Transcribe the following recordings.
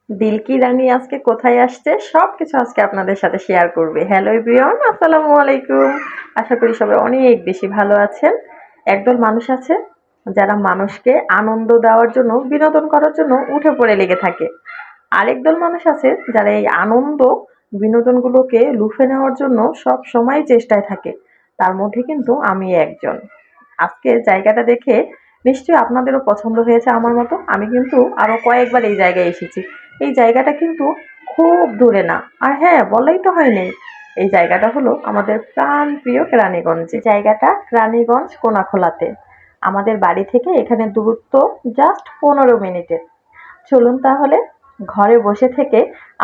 দিলকি রানী আজকে কোথায় আসছে সবকিছু আজকে আপনাদের সাথে শেয়ার করবে। হ্যালো এভরিওয়ান, আসসালামু আলাইকুম। আশা করি সবাই অনেক বেশি ভালো আছেন। একদল মানুষ আছে যারা মানুষকে আনন্দ দেওয়ার জন্য, বিনোদন করার জন্য উঠে পড়ে লেগে থাকে। আরেক দল মানুষ আছে যারা এই আনন্দ বিনোদনগুলোকে লুফে নেওয়ার জন্য সব সময় চেষ্টায় থাকে। তার মধ্যে কিন্তু আমি একজন। আজকে জায়গাটা দেখে নিশ্চয়ই আপনাদেরও পছন্দ হয়েছে আমার মতো। আমি কিন্তু আরো কয়েকবার এই জায়গায় এসেছি। এই জায়গাটা কিন্তু খুব দূরে না। আর হ্যাঁ, বললেই তো হয়নি। এই জায়গাটা হলো আমাদের প্রাণপ্রিয় কেরানীগঞ্জ। এই জায়গাটা রানীগঞ্জ কোনাখোলাতে। আমাদের বাড়ি থেকে এখানে দূরত্ব জাস্ট 15 মিনিটের। চলুন তাহলে ঘরে বসে থেকে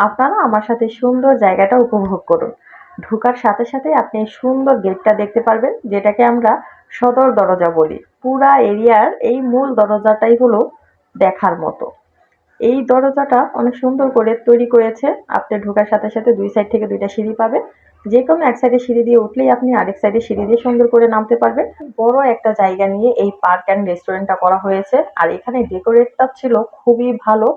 আপনারা আমার সাথে সুন্দর জায়গাটা উপভোগ করুন। ঢোকার সাথে সাথে আপনি এই সুন্দর গেটটা দেখতে পারবেন, যেটাকে আমরা সদর দরজা বলি। পুরা এরিয়ার এই মূল দরজাটাই হলো দেখার মতো। এই দরজাটা অনেক সুন্দর করে তৈরি করেছে। আপনি ঢোকার সাথে সাথে দুই সাইড থেকে দুইটা সিঁড়ি পাবেন। যে কোনো এক সাইডে সিঁড়ি দিয়ে উঠলেই আপনি আরেক সাইডে সিঁড়ি দিয়ে সুন্দর করে নামতে পারবেন। বড় একটা জায়গা নিয়ে এই পার্ক অ্যান্ড রেস্টুরেন্টটা করা হয়েছে। আর এখানে ডেকোরেটটা ছিল খুবই ভালো।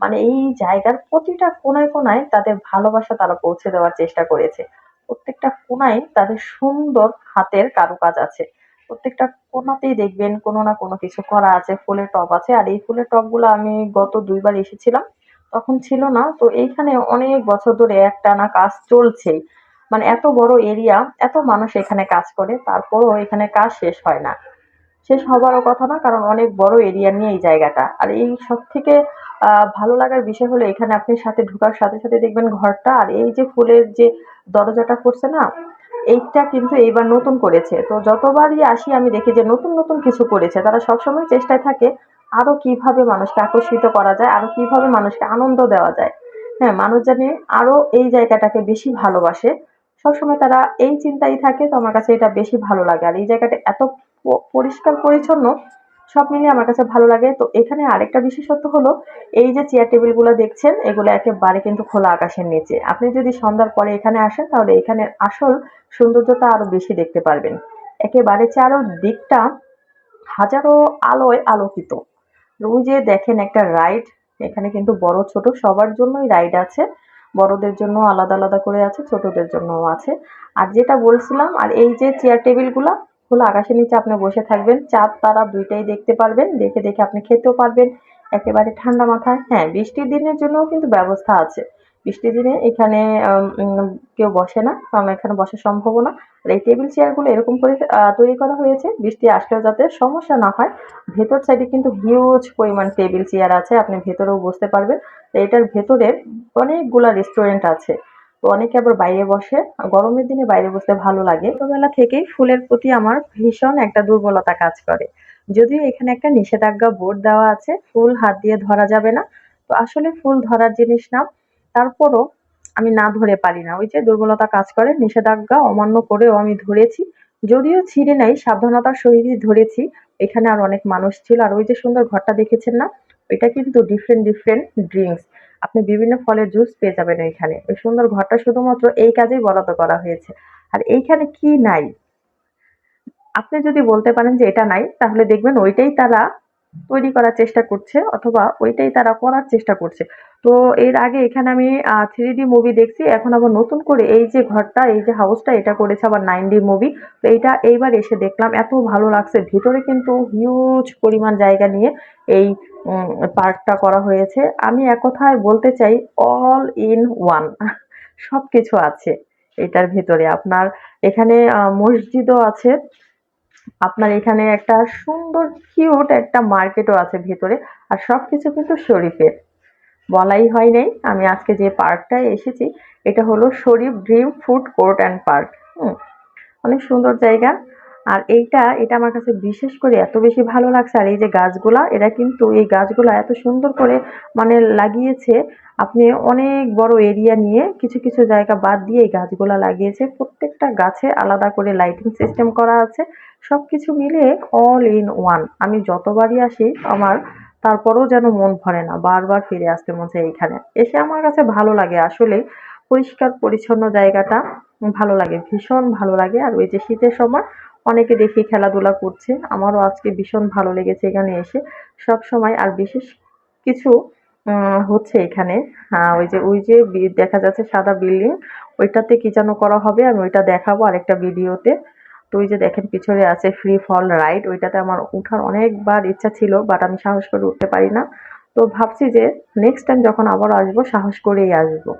মানে এই জায়গার প্রতিটা কোনায় কোনায় তাদের ভালোবাসা তারা পৌঁছে দেওয়ার চেষ্টা করেছে। প্রত্যেকটা কোনায় তাদের সুন্দর হাতের কারুকাজ আছে। প্রত্যেকটা কোনাতেই দেখবেন কোনো না কোনো কিছু করা আছে। ফুলের টব আছে। আর এই ফুলের টবগুলো আমি গত ২ বার এসেছিলাম। তখন ছিল না। তো এইখানে অনেক বছর ধরে একটানা কাজ চলছেই। মানে এত বড় এরিয়া, এত মানুষ এখানে কাজ করে, তারপরও এখানে কাজ শেষ হয় না। শেষ হবারও কথা না, কারণ অনেক বড় এরিয়া নিয়ে এই জায়গাটা। আর এই সবথেকে ভালো লাগার বিষয় হলো এখানে আপনি সাথে ঢোকার সাথে সাথে দেখবেন ঘরটা। আর এই যে ফুলের যে দরজাটা করছে না, এইটা কিন্তু এইবার নতুন করেছে। তো যতবারই আসি আমি দেখি যে নতুন নতুন কিছু করেছে। তারা সবসময় চেষ্টায় থাকে আরো কিভাবে মানুষকে আকর্ষিত করা যায়, আরো কিভাবে মানুষকে আনন্দ দেওয়া যায়। হ্যাঁ, মানুষ জানে আরো এই জায়গাটাকে বেশি ভালোবাসে। সবসময় তারা এই চিন্তাই থাকে। তো আমার কাছে এটা বেশি ভালো লাগে। আর এই জায়গাটা এত পরিষ্কার পরিচ্ছন্ন, সব মিলিয়ে আমার কাছে ভালো লাগে। তো এখানে আরেকটা বিশেষত্ব হলো এই যে চেয়ার টেবিল গুলো দেখছেন, এগুলো একেবারে কিন্তু খোলা আকাশের নিচে। আপনি যদি সন্ধ্যার পরে এখানে আসেন তাহলে এখানের আসল সৌন্দর্যটা আরো বেশি দেখতে পারবেন। একেবারে চারদিকটা হাজারো আলোয় আলোকিত। ওই যে দেখেন একটা রাইড, এখানে কিন্তু বড় ছোট সবার জন্যই রাইড আছে। বড়দের জন্য আলাদা আলাদা করে আছে, ছোটদের জন্যও আছে। আর যেটা বলছিলাম, আর এই যে চেয়ার টেবিল গুলা খোলা আকাশের নিচে আপনি বসে থাকবেন, চাঁদ তারা দুইটাই দেখতে পারবেন। দেখে দেখে আপনি খেতেও পারবেন একেবারে ঠান্ডা মাথায়। হ্যাঁ, বৃষ্টির দিনের জন্যও কিন্তু ব্যবস্থা আছে। বৃষ্টির দিনে এখানে কেউ বসে না, কারণ এখানে বসা সম্ভব না। আর এই টেবিল চেয়ার গুলো এরকম করে তৈরি করা হয়েছে বৃষ্টি আসলেও যাতে সমস্যা না হয়। ভেতর সাইডে কিন্তু হিউজ পরিমাণ টেবিল চেয়ার আছে, আপনি ভেতরেও বসতে পারবেন। তো এটার ভেতরে অনেকগুলা রেস্টুরেন্ট আছে। তো অনেকে আবার বাইরে বসে। গরমের দিনে বাইরে বসতে ভালো লাগে। ছোটবেলা থেকেই ফুলের প্রতি আমার ভীষণ একটা দুর্বলতা কাজ করে। যদিও এখানে একটা নিষেধাজ্ঞা বোর্ড দেওয়া আছে, ফুল হাত দিয়ে ধরা যাবে না। তো আসলে ফুল ধরার জিনিস না, তারপরও আমি না ধরে পারি না। ওই যে দুর্বলতা কাজ করে, নিষেধাজ্ঞা অমান্য করেও আমি ধরেছি। যদিও ছিঁড়ে নাই, সাবধানতার সহিতই ধরেছি। এখানে আর অনেক মানুষ ছিল। আর ওই যে সুন্দর ঘরটা দেখেছেন না, ওইটা কিন্তু ডিফারেন্ট ডিফারেন্ট ড্রিঙ্কস, আপনি বিভিন্ন ফলের জুস পেয়ে যাবেন ওইখানে। ওই সুন্দর ঘরটা শুধুমাত্র এই কাজেই বরাদ্দ করা হয়েছে। আর এইখানে কি নাই, আপনি যদি বলতে পারেন যে এটা নাই, তাহলে দেখবেন ওইটাই তারা তৈরি করার চেষ্টা করছে, অথবা ওইটাই তারা করার চেষ্টা করছে। তো এর আগে এখানে আমি 3D মুভি দেখছি। এখন আবার নতুন করে এই যে ঘরটা, এই যে হাউসটা, এটা করেছে আবার 9D মুভি। তো এইটা এইবার এসে দেখলাম, এত ভালো লাগছে। ভিতরে কিন্তু হিউজ পরিমাণ জায়গা নিয়ে এই পার্কটা করা হয়েছে। আমি এক কথায় বলতে চাই অল ইন ওয়ান সবকিছু আছে এটার ভিতরে। আপনার এখানে মসজিদও আছে। আপনার এখানে একটা সুন্দর কিউট একটা মার্কেটও আছে ভেতরে। আর সবকিছু কিন্তু শরীফের। বলাই হয় নাই, আমি আজকে যে পার্কটায় এসেছি এটা হলো Sharif dream food court and park. Hmm, অনেক সুন্দর জায়গা। আর এটা আমার কাছে বিশেষ করে এত বেশি ভালো লাগছে। আর এই যে গাছগুলা, এরা কিন্তু এই গাছগুলা এত সুন্দর করে মানে লাগিয়েছে। আপনি অনেক বড় এরিয়া নিয়ে কিছু কিছু জায়গা বাদ দিয়ে এই গাছগুলা লাগিয়েছে। প্রত্যেকটা গাছে আলাদা করে লাইটিং সিস্টেম করা আছে। সবকিছু মিলে অল ইন ওয়ান। আমি যতবারই আসি আমার তারপরেও যেন মন ভরে না, বারবার ফিরে আসতে মন চায়। এইখানে এসে আমার কাছে ভালো লাগে আসলে। পরিষ্কার পরিচ্ছন্ন জায়গাটা ভালো লাগে, ভীষণ ভালো লাগে। আর ওই যে শীতের সময় অনেকে দেখি খেলাধুলা করছে, আমারও আজকে ভীষণ ভালো লেগেছে এখানে এসে। সব সময় আর বিশেষ কিছু হচ্ছে এখানে। ওই যে দেখা যাচ্ছে সাদা বিল্ডিং, ওইটাতে কি যেন করা হবে, আমি ওইটা দেখাবো আরেকটা ভিডিওতে। তো ওই যে দেখেন পিছনে আছে ফ্রি ফল রাইড, ওইটাতে আমার উঠার অনেকবার ইচ্ছা ছিল, বাট আমি সাহস করে উঠতে পারি না। তো ভাবছি যে নেক্সট টাইম যখন আবারও আসবো সাহস করেই আসবো।